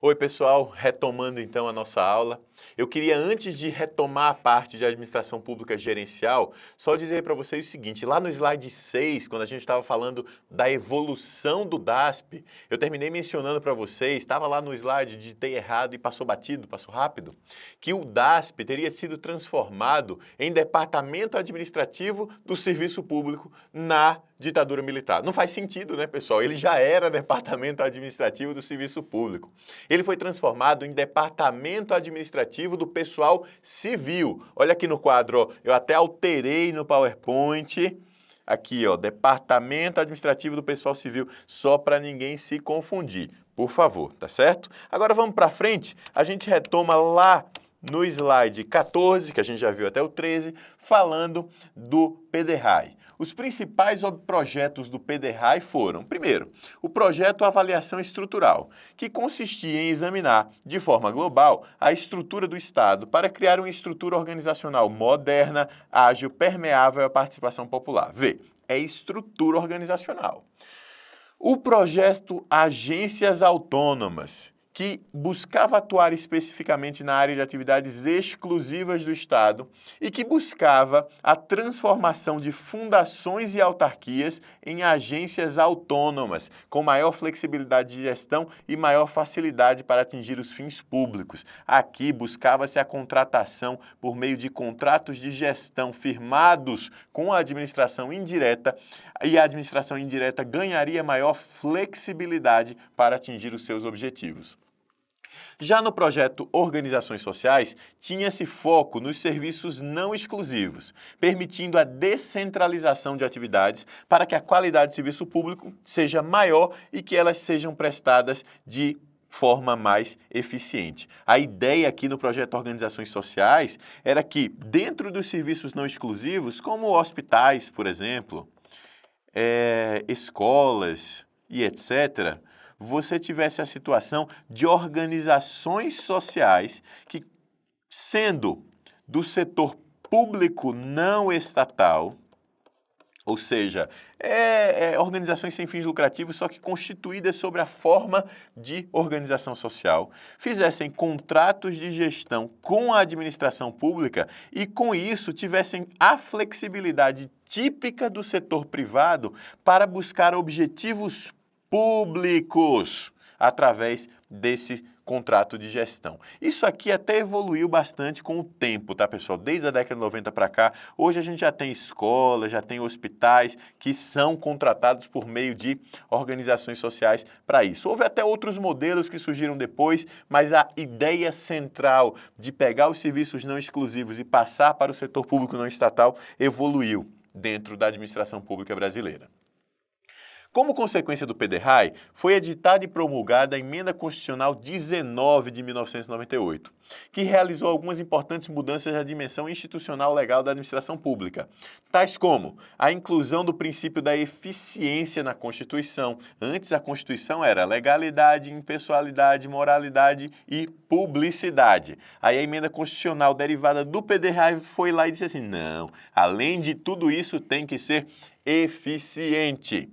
Oi pessoal, retomando então a nossa aula. Eu queria, antes de retomar a parte de administração pública gerencial, só dizer para vocês o seguinte: lá no slide 6, quando a gente estava falando da evolução do DASP, eu terminei mencionando para vocês, estava lá no slide, digitei errado e passou batido, passou rápido, que o DASP teria sido transformado em Departamento Administrativo do Serviço Público na ditadura militar. Não faz sentido, né, pessoal? Ele já era Departamento Administrativo do Serviço Público. Ele foi transformado em Departamento Administrativo do Pessoal Civil. Olha aqui no quadro, ó, eu até alterei no PowerPoint. Aqui, ó, Departamento Administrativo do Pessoal Civil, só para ninguém se confundir, por favor, tá certo? Agora vamos para frente, a gente retoma lá no slide 14, que a gente já viu até o 13, falando do PDRAE. Os principais projetos do PDRAE foram, primeiro, o projeto Avaliação Estrutural, que consistia em examinar, de forma global, a estrutura do Estado para criar uma estrutura organizacional moderna, ágil, permeável à participação popular. V, é estrutura organizacional. O projeto Agências Autônomas, que buscava atuar especificamente na área de atividades exclusivas do Estado e que buscava a transformação de fundações e autarquias em agências autônomas, com maior flexibilidade de gestão e maior facilidade para atingir os fins públicos. Aqui buscava-se a contratação por meio de contratos de gestão firmados com a administração indireta, e a administração indireta ganharia maior flexibilidade para atingir os seus objetivos. Já no projeto Organizações Sociais, tinha-se foco nos serviços não exclusivos, permitindo a descentralização de atividades para que a qualidade de serviço público seja maior e que elas sejam prestadas de forma mais eficiente. A ideia aqui no projeto Organizações Sociais era que, dentro dos serviços não exclusivos, como hospitais, por exemplo, escolas e etc., você tivesse a situação de organizações sociais que, sendo do setor público não estatal, ou seja, organizações sem fins lucrativos, só que constituídas sobre a forma de organização social, fizessem contratos de gestão com a administração pública e, com isso, tivessem a flexibilidade típica do setor privado para buscar objetivos públicos através desse contrato de gestão. Isso aqui até evoluiu bastante com o tempo, tá, pessoal? Desde a década de 90 para cá, hoje a gente já tem escolas, já tem hospitais que são contratados por meio de organizações sociais para isso. Houve até outros modelos que surgiram depois, mas a ideia central de pegar os serviços não exclusivos e passar para o setor público não estatal evoluiu dentro da administração pública brasileira. Como consequência do PDRAE, foi editada e promulgada a Emenda Constitucional 19 de 1998, que realizou algumas importantes mudanças na dimensão institucional legal da administração pública, tais como a inclusão do princípio da eficiência na Constituição. Antes a Constituição era legalidade, impessoalidade, moralidade e publicidade. Aí a Emenda Constitucional derivada do PDRAE foi lá e disse assim, não, além de tudo isso tem que ser eficiente.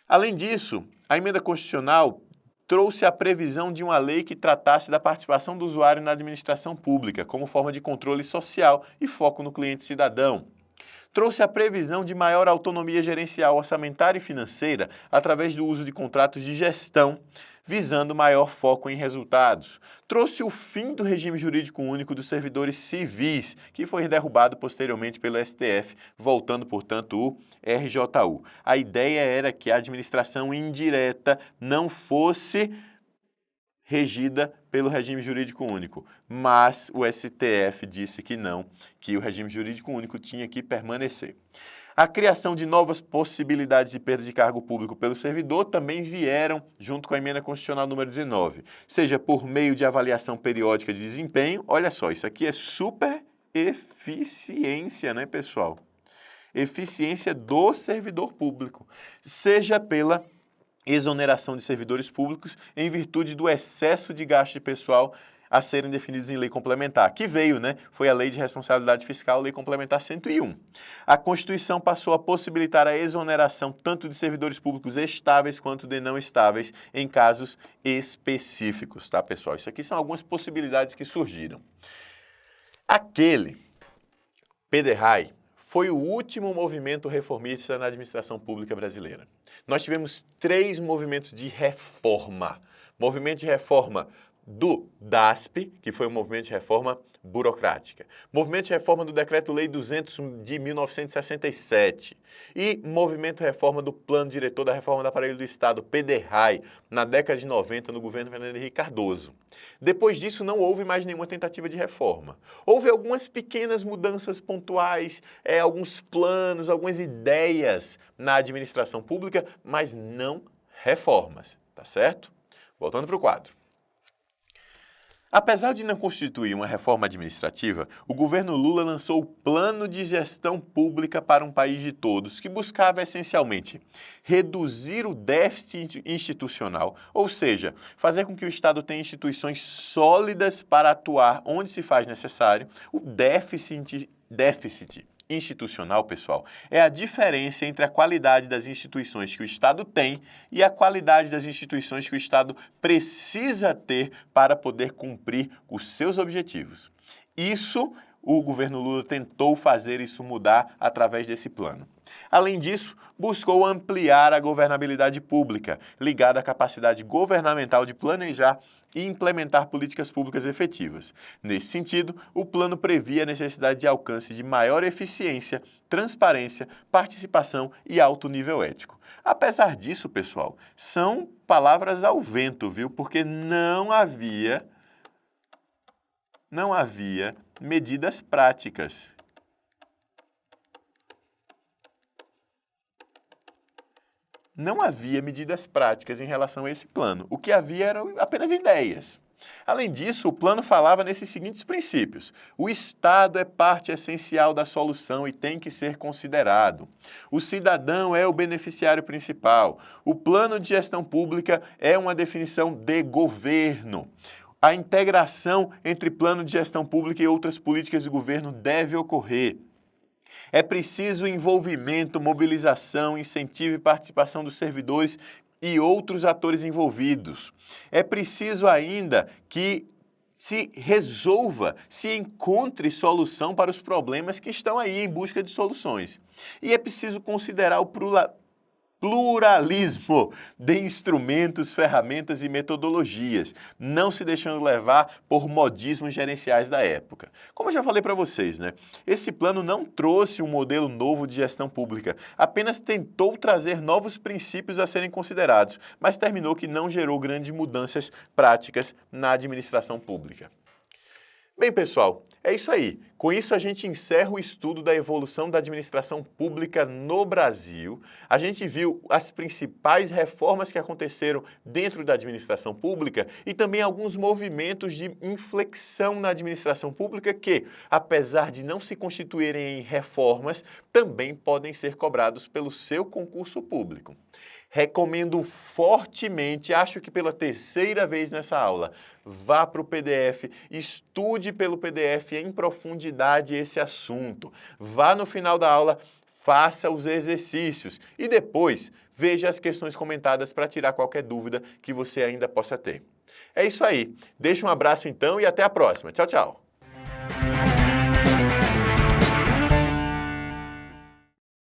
Além disso, a Emenda Constitucional trouxe a previsão de uma lei que tratasse da participação do usuário na administração pública, como forma de controle social e foco no cliente cidadão. Trouxe a previsão de maior autonomia gerencial, orçamentária e financeira através do uso de contratos de gestão, visando maior foco em resultados. Trouxe o fim do regime jurídico único dos servidores civis, que foi derrubado posteriormente pelo STF, voltando, portanto, o RJU. A ideia era que a administração indireta não fosse regida pelo regime jurídico único, mas o STF disse que não, que o regime jurídico único tinha que permanecer. A criação de novas possibilidades de perda de cargo público pelo servidor também vieram junto com a Emenda Constitucional número 19, seja por meio de avaliação periódica de desempenho, olha só, isso aqui é super eficiência, né, pessoal? Eficiência do servidor público, seja pela exoneração de servidores públicos em virtude do excesso de gasto de pessoal a serem definidos em lei complementar, que veio, né? Foi a Lei de Responsabilidade Fiscal, Lei Complementar 101. A Constituição passou a possibilitar a exoneração tanto de servidores públicos estáveis quanto de não estáveis em casos específicos, tá, pessoal? Isso aqui são algumas possibilidades que surgiram. Aquele PDRAE foi o último movimento reformista na administração pública brasileira. Nós tivemos 3 movimentos de reforma. Movimento de reforma do DASP, que foi um movimento de reforma burocrática. Movimento de reforma do Decreto-Lei 200 de 1967. E movimento de reforma do Plano Diretor da Reforma do Aparelho do Estado, PDRAE, na década de 90, no governo Fernando Henrique Cardoso. Depois disso, não houve mais nenhuma tentativa de reforma. Houve algumas pequenas mudanças pontuais, alguns planos, algumas ideias na administração pública, mas não reformas, tá certo? Voltando para o quadro. Apesar de não constituir uma reforma administrativa, o governo Lula lançou o Plano de Gestão Pública para um País de Todos, que buscava essencialmente reduzir o déficit institucional, ou seja, fazer com que o Estado tenha instituições sólidas para atuar onde se faz necessário. O déficit institucional, pessoal, é a diferença entre a qualidade das instituições que o Estado tem e a qualidade das instituições que o Estado precisa ter para poder cumprir os seus objetivos. Isso, o governo Lula tentou fazer isso mudar através desse plano. Além disso, buscou ampliar a governabilidade pública, ligada à capacidade governamental de planejar e implementar políticas públicas efetivas. Nesse sentido, o plano previa a necessidade de alcance de maior eficiência, transparência, participação e alto nível ético. Apesar disso, pessoal, são palavras ao vento, viu? Porque não havia medidas práticas. Não havia medidas práticas em relação a esse plano. O que havia eram apenas ideias. Além disso, o plano falava nesses seguintes princípios. O Estado é parte essencial da solução e tem que ser considerado. O cidadão é o beneficiário principal. O plano de gestão pública é uma definição de governo. A integração entre plano de gestão pública e outras políticas de governo deve ocorrer. É preciso envolvimento, mobilização, incentivo e participação dos servidores e outros atores envolvidos. É preciso ainda que se resolva, se encontre solução para os problemas que estão aí em busca de soluções. E é preciso considerar o pluralismo de instrumentos, ferramentas e metodologias, não se deixando levar por modismos gerenciais da época. Como eu já falei para vocês, né? Esse plano não trouxe um modelo novo de gestão pública, apenas tentou trazer novos princípios a serem considerados, mas terminou que não gerou grandes mudanças práticas na administração pública. Bem, pessoal, é isso aí. Com isso, a gente encerra o estudo da evolução da administração pública no Brasil. A gente viu as principais reformas que aconteceram dentro da administração pública e também alguns movimentos de inflexão na administração pública que, apesar de não se constituírem em reformas, também podem ser cobrados pelo seu concurso público. Recomendo fortemente, acho que pela 3ª vez nessa aula, vá para o PDF, estude pelo PDF em profundidade esse assunto. Vá no final da aula, faça os exercícios e depois veja as questões comentadas para tirar qualquer dúvida que você ainda possa ter. É isso aí. Deixa um abraço então e até a próxima. Tchau, tchau.